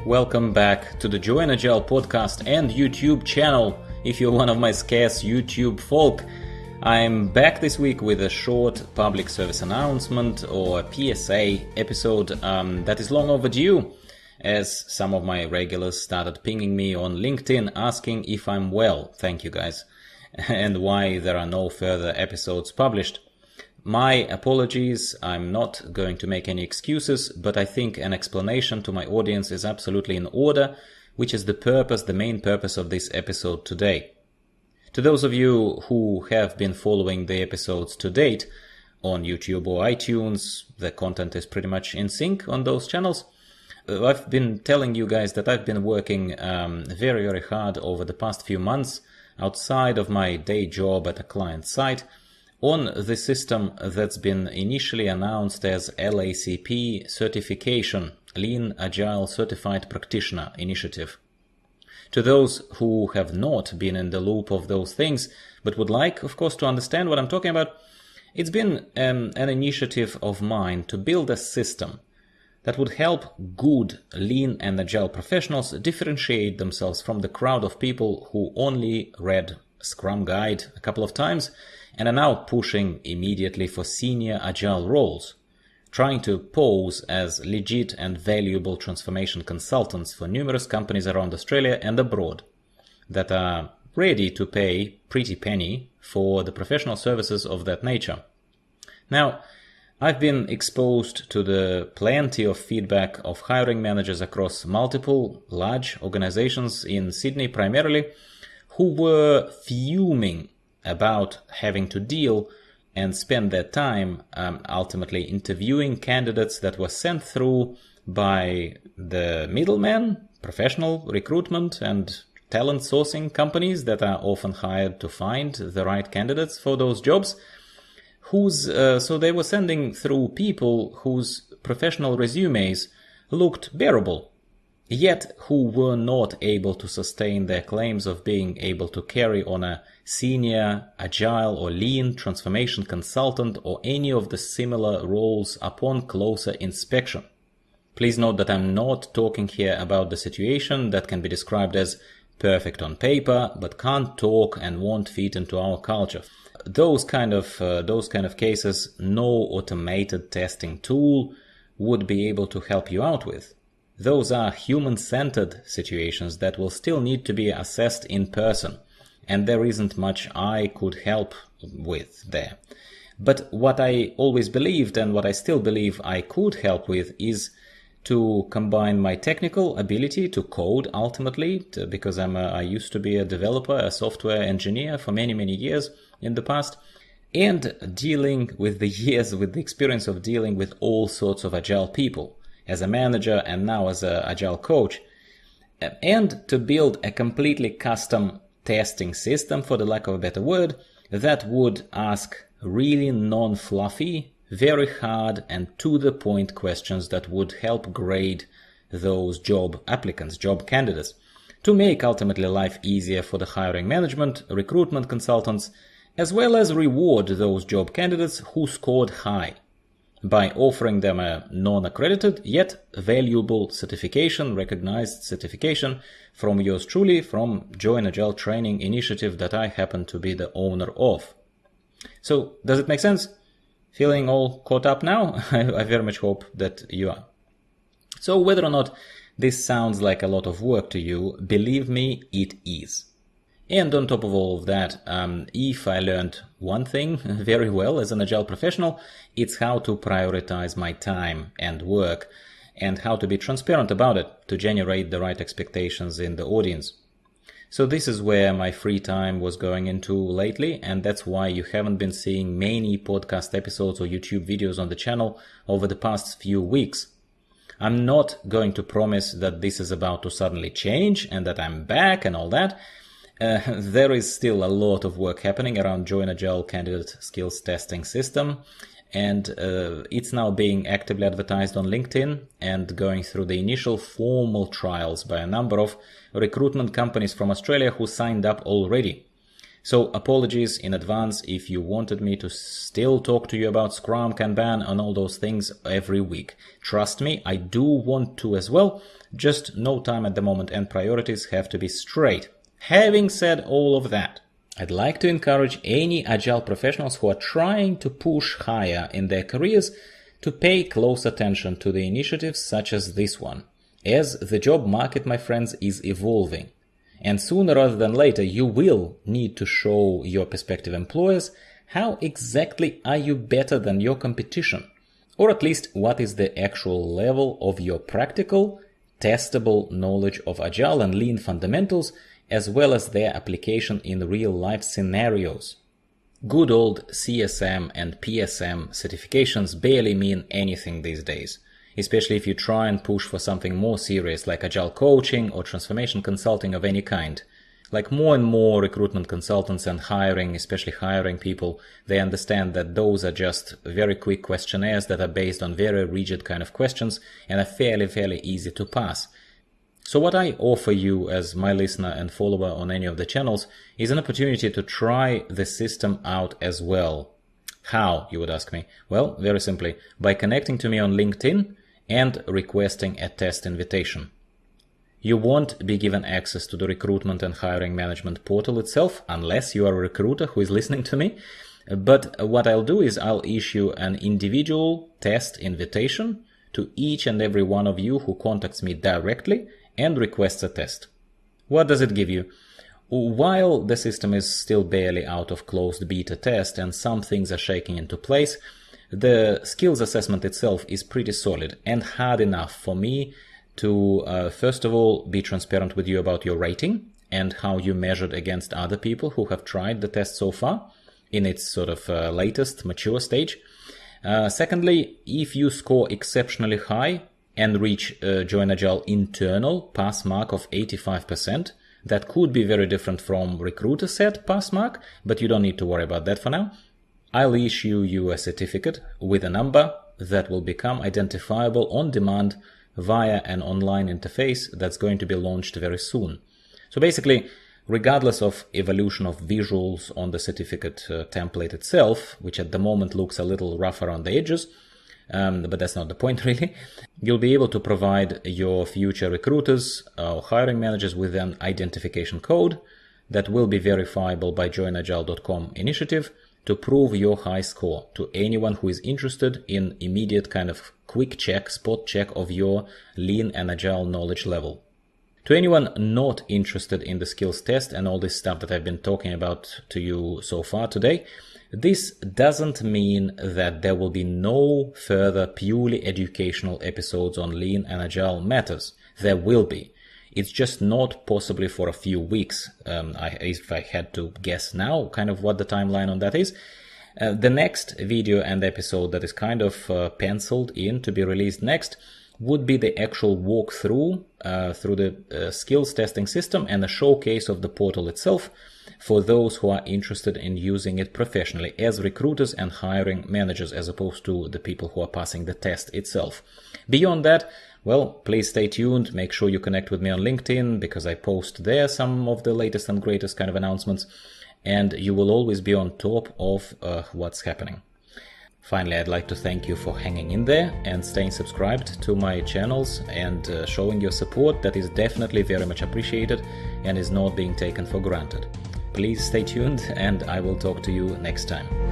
Welcome back to the JoinAgile podcast and YouTube channel. If you're one of my scarce YouTube folk, I'm back this week with a short public service announcement or a PSA episode that is long overdue, as some of my regulars started pinging me on LinkedIn asking if I'm well, thank you guys, and why there are no further episodes published. My apologies, I'm not going to make any excuses, but I think an explanation to my audience is absolutely in order, which is the main purpose of this episode today. To those of you who have been following the episodes to date on YouTube or iTunes, the content is pretty much in sync on those channels. I've been telling you guys that I've been working very hard over the past few months outside of my day job at a client site on the system that's been initially announced as LACP certification, Lean Agile Certified Practitioner Initiative. To those who have not been in the loop of those things, but would like, of course, to understand what I'm talking about, it's been an initiative of mine to build a system that would help good lean and agile professionals differentiate themselves from the crowd of people who only read Scrum Guide a couple of times and are now pushing immediately for Senior Agile Roles, trying to pose as legit and valuable transformation consultants for numerous companies around Australia and abroad that are ready to pay pretty penny for the professional services of that nature. Now, I've been exposed to the plenty of feedback of hiring managers across multiple large organizations in Sydney primarily, who were fuming about having to deal and spend their time ultimately interviewing candidates that were sent through by the middlemen, professional recruitment and talent sourcing companies that are often hired to find the right candidates for those jobs. So they were sending through people whose professional resumes looked bearable, yet who were not able to sustain their claims of being able to carry on a senior, agile or lean transformation consultant or any of the similar roles upon closer inspection. Please note that I'm not talking here about the situation that can be described as perfect on paper, but can't talk and won't fit into our culture. Those kind of cases, no automated testing tool would be able to help you out with. Those are human-centered situations that will still need to be assessed in person, and there isn't much I could help with there. But what I always believed and what I still believe I could help with is to combine my technical ability to code ultimately, because I used to be a developer, a software engineer for many years in the past, and dealing with the experience of dealing with all sorts of agile people as a manager and now as an agile coach, and to build a completely custom testing system, for the lack of a better word, that would ask really non-fluffy, very hard and to-the-point questions that would help grade those job applicants, job candidates, to make ultimately life easier for the hiring management, recruitment consultants, as well as reward those job candidates who scored high by offering them a non-accredited yet valuable certification, recognized certification from yours truly, from JoinAgile Training Initiative that I happen to be the owner of. So, does it make sense? Feeling all caught up now? I very much hope that you are. So, whether or not this sounds like a lot of work to you, believe me, it is. And on top of all of that, if I learned one thing very well as an agile professional, it's how to prioritize my time and work and how to be transparent about it to generate the right expectations in the audience. So this is where my free time was going into lately, and that's why you haven't been seeing many podcast episodes or YouTube videos on the channel over the past few weeks. I'm not going to promise that this is about to suddenly change and that I'm back and all that. There is still a lot of work happening around JoinAgile Candidate Skills Testing System, and it's now being actively advertised on LinkedIn and going through the initial formal trials by a number of recruitment companies from Australia who signed up already. So apologies in advance if you wanted me to still talk to you about Scrum, Kanban and all those things every week. Trust me, I do want to as well, just no time at the moment and priorities have to be straight. Having said all of that, I'd like to encourage any Agile professionals who are trying to push higher in their careers to pay close attention to the initiatives such as this one, as the job market, my friends, is evolving. And sooner rather than later, you will need to show your prospective employers how exactly are you better than your competition, or at least what is the actual level of your practical, testable knowledge of Agile and Lean fundamentals, as well as their application in real-life scenarios. Good old CSM and PSM certifications barely mean anything these days, especially if you try and push for something more serious like Agile coaching or transformation consulting of any kind. Like more and more recruitment consultants and hiring, especially hiring people, they understand that those are just very quick questionnaires that are based on very rigid kind of questions and are fairly easy to pass. So what I offer you as my listener and follower on any of the channels is an opportunity to try the system out as well. How, you would ask me? Well, very simply, by connecting to me on LinkedIn and requesting a test invitation. You won't be given access to the recruitment and hiring management portal itself unless you are a recruiter who is listening to me. But what I'll do is I'll issue an individual test invitation to each and every one of you who contacts me directly and requests a test. What does it give you? While the system is still barely out of closed beta test and some things are shaking into place, the skills assessment itself is pretty solid and hard enough for me to, first of all, be transparent with you about your rating and how you measured against other people who have tried the test so far in its sort of latest mature stage. Secondly, if you score exceptionally high and reach JoinAgile internal pass mark of 85%, that could be very different from recruiter set pass mark, but you don't need to worry about that for now. I'll issue you a certificate with a number that will become identifiable on demand via an online interface that's going to be launched very soon. So basically, regardless of evolution of visuals on the certificate template itself, which at the moment looks a little rough around the edges, but that's not the point really, you'll be able to provide your future recruiters or hiring managers with an identification code that will be verifiable by JoinAgile.com initiative to prove your high score to anyone who is interested in immediate kind of quick check, spot check of your Lean and Agile knowledge level. To anyone not interested in the skills test and all this stuff that I've been talking about to you so far today, this doesn't mean that there will be no further purely educational episodes on Lean and Agile matters. There will be. It's just not possibly for a few weeks. If I had to guess now kind of what the timeline on that is. The next video and episode that is kind of penciled in to be released next would be the actual walkthrough through the skills testing system and a showcase of the portal itself for those who are interested in using it professionally as recruiters and hiring managers as opposed to the people who are passing the test itself. Beyond that, well, please stay tuned. Make sure you connect with me on LinkedIn because I post there some of the latest and greatest kind of announcements, and you will always be on top of what's happening. Finally, I'd like to thank you for hanging in there and staying subscribed to my channels and showing your support. That is definitely very much appreciated and is not being taken for granted. Please stay tuned and I will talk to you next time.